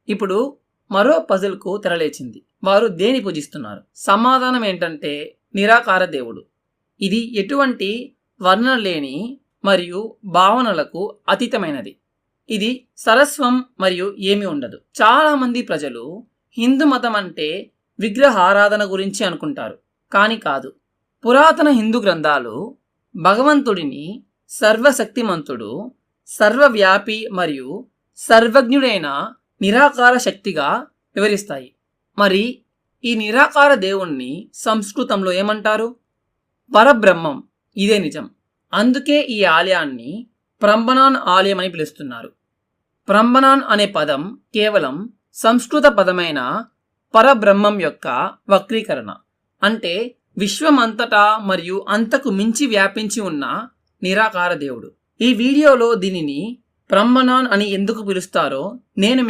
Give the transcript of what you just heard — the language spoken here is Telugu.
ఇప్పుడు మరో పజిల్కు తెరలేచింది. వారు దేని పూజిస్తున్నారు? సమాధానం ఏంటంటే నిరాకార దేవుడు. ఇది ఎటువంటి వర్ణన లేని మరియు భావనలకు అతీతమైనది. ఇది సరస్వం మరియు ఏమీ ఉండదు. చాలామంది ప్రజలు హిందూ మతం అంటే విగ్రహారాధన గురించి అనుకుంటారు, కానీ కాదు. పురాతన హిందూ గ్రంథాలు భగవంతుడిని సర్వశక్తిమంతుడు, సర్వవ్యాపి మరియు సర్వజ్ఞుడైన నిరాకార శక్తిగా వివరిస్తాయి. మరి ఈ నిరాకార దేవుణ్ణి సంస్కృతంలో ఏమంటారు? పరబ్రహ్మం. ఇదే నిజం. అందుకే ఈ ఆలయాన్ని ప్రంబనాన్ ఆలయం అని పిలుస్తున్నారు. ప్రంబనాన్ అనే పదం కేవలం సంస్కృత పదమైన పరబ్రహ్మం యొక్క వక్రీకరణ. అంటే విశ్వమంతటా మరియు అంతకు మించి వ్యాపించి ఉన్న నిరాకార దేవుడు. ఈ వీడియోలో దీనిని ప్రంబనాన్ అని ఎందుకు పిలుస్తారో నేను